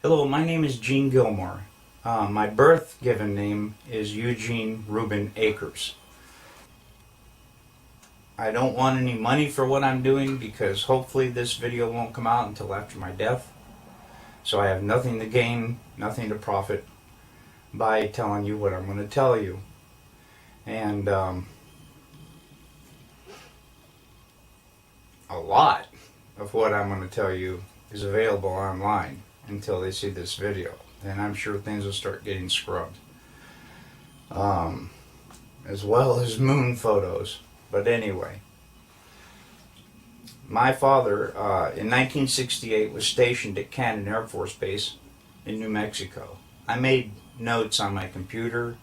Hello, my name is Gene Gilmore. My birth given name is Eugene Reuben Akers. I don't want any money for what I'm doing because hopefully this video won't come out until after my death. So I have nothing to gain, nothing to profit by telling you what I'm going to tell you. And a lot of what I'm going to tell you is available online until they see this video. And I'm sure things will start getting scrubbed. As well as moon photos. But anyway, my father in 1968 was stationed at Cannon Air Force Base in New Mexico. I made notes on my computer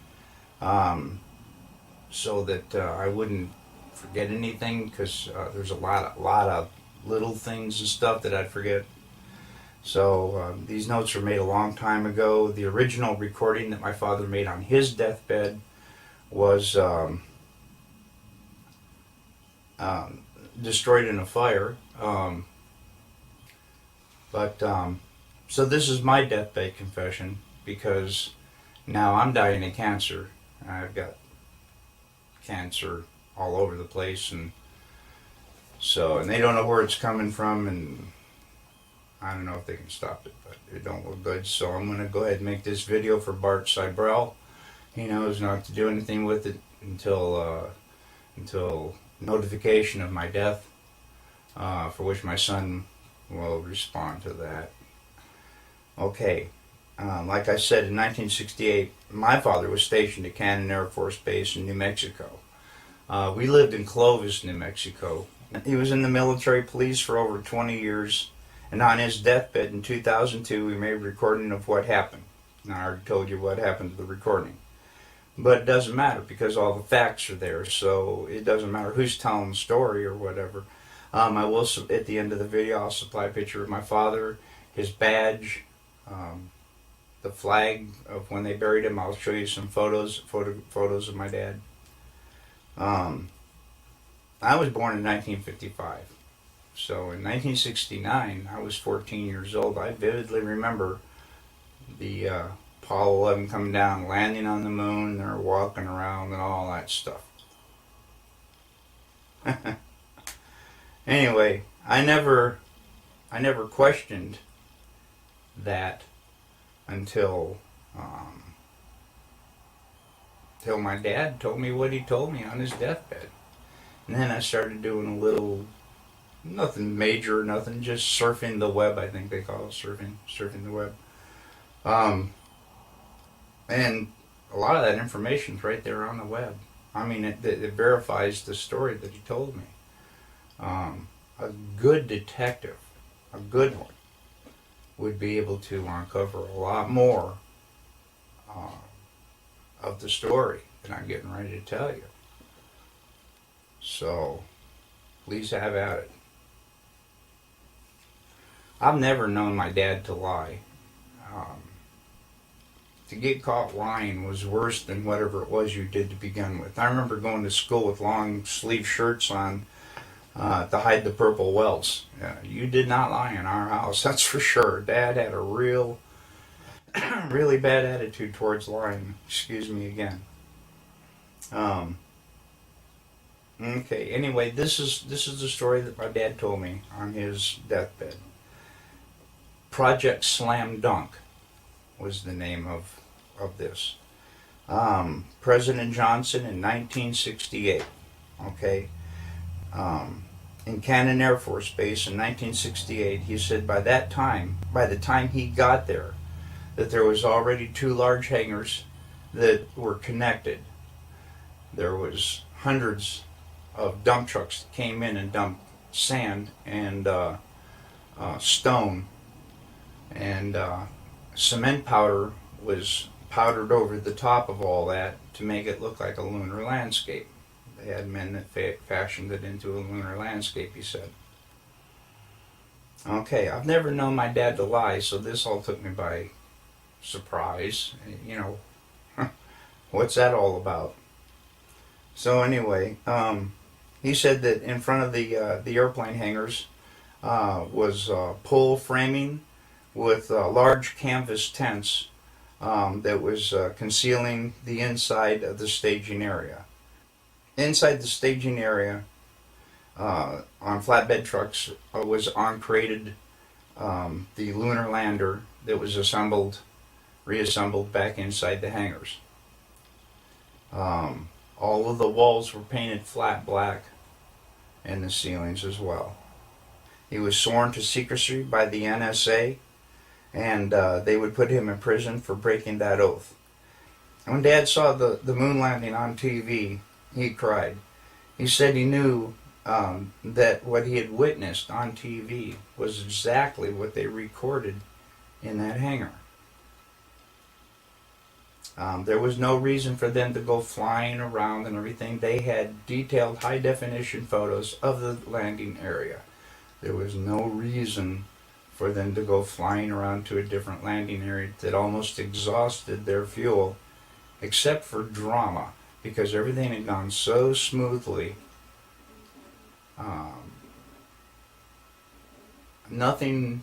so that I wouldn't forget anything, because there's a lot of little things and stuff that I'd forget. So these notes were made a long time ago. The original recording that my father made on his deathbed was destroyed in a fire. So this is my deathbed confession, because now I'm dying of cancer. I've got cancer all over the place, and they don't know where it's coming from, and I don't know if they can stop it, but it don't look good. So I'm going to go ahead and make this video for Bart Cybrell. He knows not to do anything with it until notification of my death, for which my son will respond to that. Okay, like I said, in 1968, my father was stationed at Cannon Air Force Base in New Mexico. We lived in Clovis, New Mexico. He was in the military police for over 20 years. And on his deathbed in 2002, we made a recording of what happened. Now, I already told you what happened to the recording. But it doesn't matter, because all the facts are there, so it doesn't matter who's telling the story or whatever. I will, at the end of the video, I'll supply a picture of my father, his badge, the flag of when they buried him. I'll show you some photos of my dad. I was born in 1955. So in 1969, I was 14 years old. I vividly remember the Apollo 11 coming down, landing on the moon, they're walking around and all that stuff. Anyway, I never questioned that until my dad told me what he told me on his deathbed. And then I started doing a little, nothing major, nothing, just surfing the web, I think they call it, surfing the web. And a lot of that information's right there on the web. I mean, it verifies the story that he told me. A good detective, a good one, would be able to uncover a lot more of the story than I'm getting ready to tell you. So, please have at it. I've never known my dad to lie. To get caught lying was worse than whatever it was you did to begin with. I remember going to school with long sleeve shirts on to hide the purple welts. You did not lie in our house, that's for sure. Dad had a really bad attitude towards lying. Excuse me again. Okay, anyway, this is the story that my dad told me on his deathbed. Project Slam Dunk was the name of this. President Johnson in 1968, okay? In Cannon Air Force Base in 1968, he said by the time he got there, that there was already 2 large hangars that were connected. There was hundreds of dump trucks that came in and dumped sand and stone, and cement powder was powdered over the top of all that to make it look like a lunar landscape. They had men that fashioned it into a lunar landscape, he said. Okay, I've never known my dad to lie, so this all took me by surprise. You know, what's that all about? So anyway, he said that in front of the airplane hangars was pole framing with large canvas tents that was concealing the inside of the staging area. Inside the staging area, on flatbed trucks, was uncrated the lunar lander that was reassembled back inside the hangars. All of the walls were painted flat black, and the ceilings as well. He was sworn to secrecy by the NSA, and they would put him in prison for breaking that oath. When Dad saw the moon landing on TV, he cried. He said he knew that what he had witnessed on TV was exactly what they recorded in that hangar. There was no reason for them to go flying around and everything. They had detailed high-definition photos of the landing area. There was no reason for them to go flying around to a different landing area that almost exhausted their fuel, except for drama, because everything had gone so smoothly. Nothing,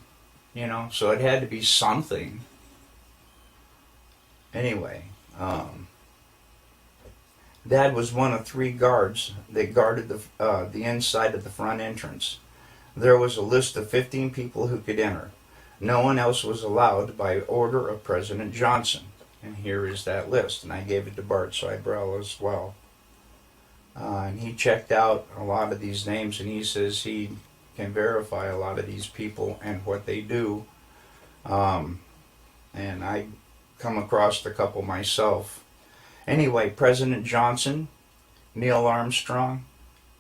so it had to be something. Anyway, Dad was one of 3 guards that guarded the inside of the front entrance. There was a list of 15 people who could enter. No one else was allowed by order of President Johnson. And here is that list. And I gave it to Bart Seibel as well. And he checked out a lot of these names, and he says he can verify a lot of these people and what they do. And I come across a couple myself. Anyway, President Johnson, Neil Armstrong,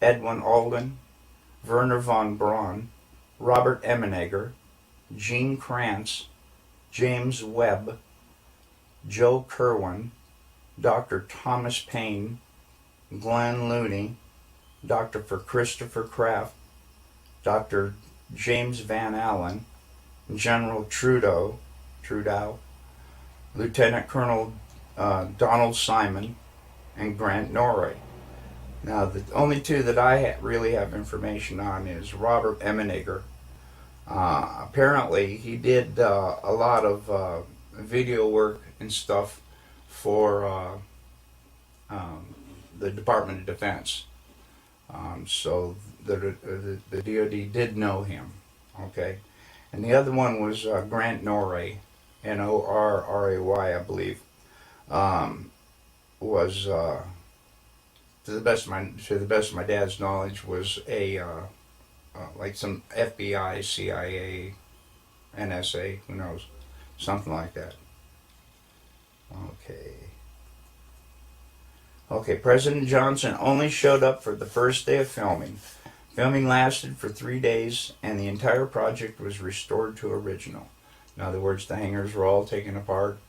Edwin Aldrin, Werner von Braun, Robert Emenegger, Gene Kranz, James Webb, Joe Kerwin, Dr. Thomas Paine, Glenn Looney, Dr. Christopher Kraft, Dr. James Van Allen, General Trudeau, Lieutenant Colonel Donald Simon, and Grant Norrie. Now, the only 2 that I really have information on is Robert Emenegger. Apparently, he did a lot of video work and stuff for the Department of Defense. So the DOD did know him. Okay, and the other one was Grant Norrie, Norray, I believe. Was to the best of my dad's knowledge, was a like some FBI, CIA, NSA, who knows, something like that. Okay, President Johnson only showed up for the first day of filming. Filming lasted for 3 days, and the entire project was restored to original. In other words, the hangars were all taken apart,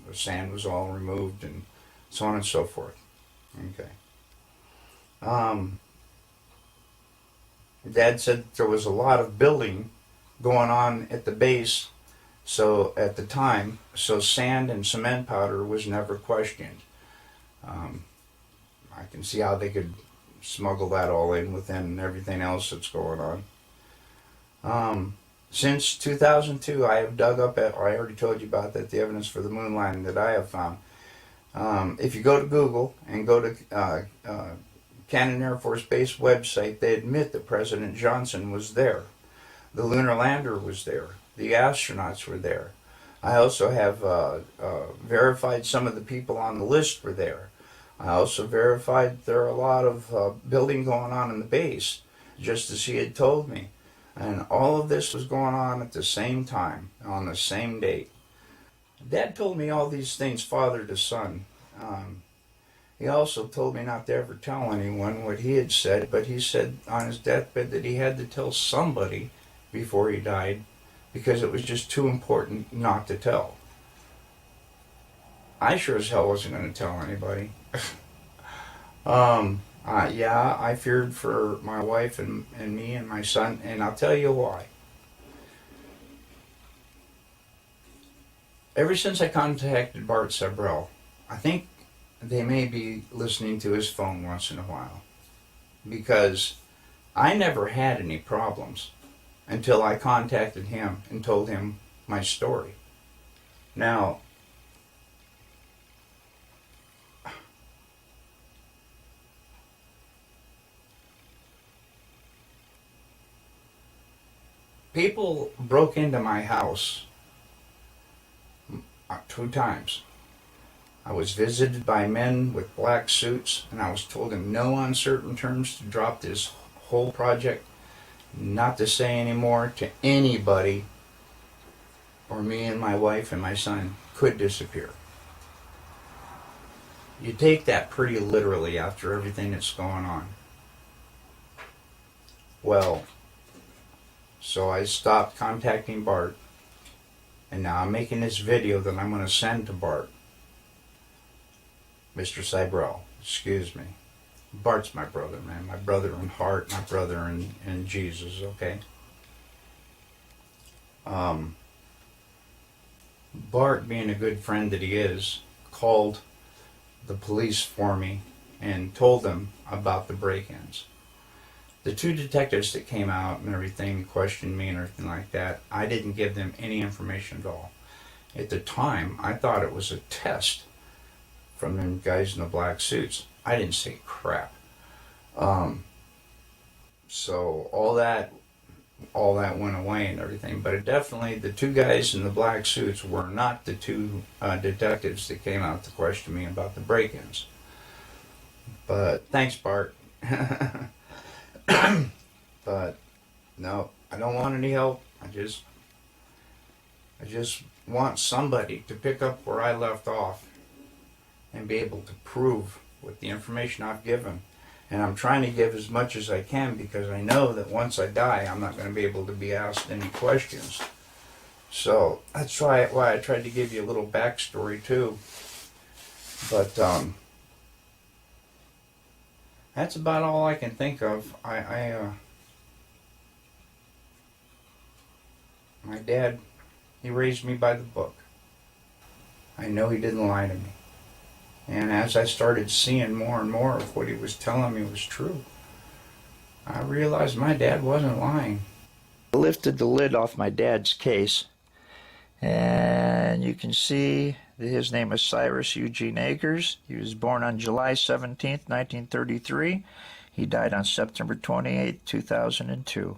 the sand was all removed, and so on and so forth. Okay. Dad said there was a lot of building going on at the base, so at the time, so sand and cement powder was never questioned. I can see how they could smuggle that all in within everything else that's going on. Since 2002, I have dug up, I already told you about that, the evidence for the moon landing that I have found. If you go to Google and go to Cannon Air Force Base website, they admit that President Johnson was there. The lunar lander was there. The astronauts were there. I also have verified some of the people on the list were there. I also verified there are a lot of building going on in the base, just as he had told me. And all of this was going on at the same time, on the same date. Dad told me all these things father to son. He also told me not to ever tell anyone what he had said, but he said on his deathbed that he had to tell somebody before he died because it was just too important not to tell. I sure as hell wasn't going to tell anybody. Yeah, I feared for my wife and me and my son, and I'll tell you why. Ever since I contacted Bart Seibel, I think they may be listening to his phone once in a while, because I never had any problems until I contacted him and told him my story. Now, people broke into my house 2 times. I was visited by men with black suits, and I was told in no uncertain terms to drop this whole project, not to say anymore to anybody, or me and my wife and my son could disappear. You take that pretty literally after everything that's going on. Well, so I stopped contacting Bart, and now I'm making this video that I'm going to send to Bart. Mr. Cybrell, excuse me. Bart's my brother, man. My brother in heart, my brother in Jesus, okay? Bart, being a good friend that he is, called the police for me and told them about the break-ins. The 2 detectives that came out and everything questioned me and everything like that, I didn't give them any information at all. At the time, I thought it was a test from them guys in the black suits. I didn't say crap. So all that went away and everything. But it definitely, the 2 guys in the black suits were not the 2 detectives that came out to question me about the break-ins. But thanks, Bart. But no, I don't want any help. I just want somebody to pick up where I left off and be able to prove with the information I've given. And I'm trying to give as much as I can, because I know that once I die, I'm not going to be able to be asked any questions. So that's why I tried to give you a little backstory too. But that's about all I can think of. My dad, he raised me by the book. I know he didn't lie to me. And as I started seeing more and more of what he was telling me was true, I realized my dad wasn't lying. I lifted the lid off my dad's case, and you can see that his name is Cyrus Eugene Akers. He was born on July 17th, 1933. He died on September 28th, 2002.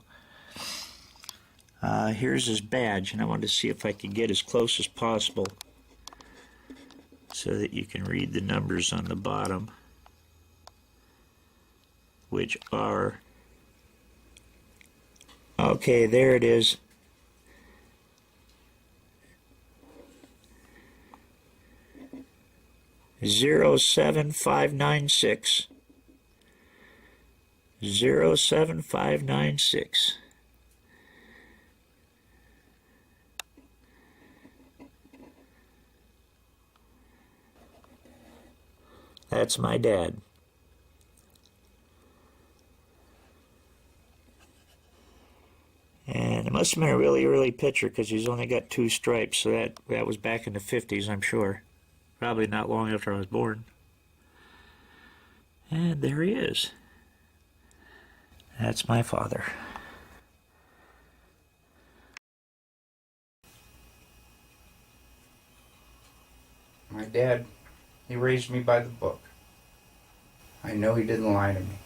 Here's his badge, and I wanted to see if I could get as close as possible so that you can read the numbers on the bottom, which are, okay, there it is. (07596) 07596. That's my dad. And it must have been a really early picture, because he's only got 2 stripes, so that was back in the 50s, I'm sure. Probably not long after I was born. And there he is. That's my father. My dad, he raised me by the book. I know he didn't lie to me.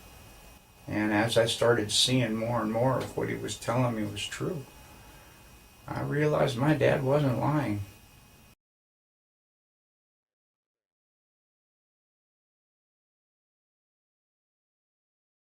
And as I started seeing more and more of what he was telling me was true, I realized my dad wasn't lying.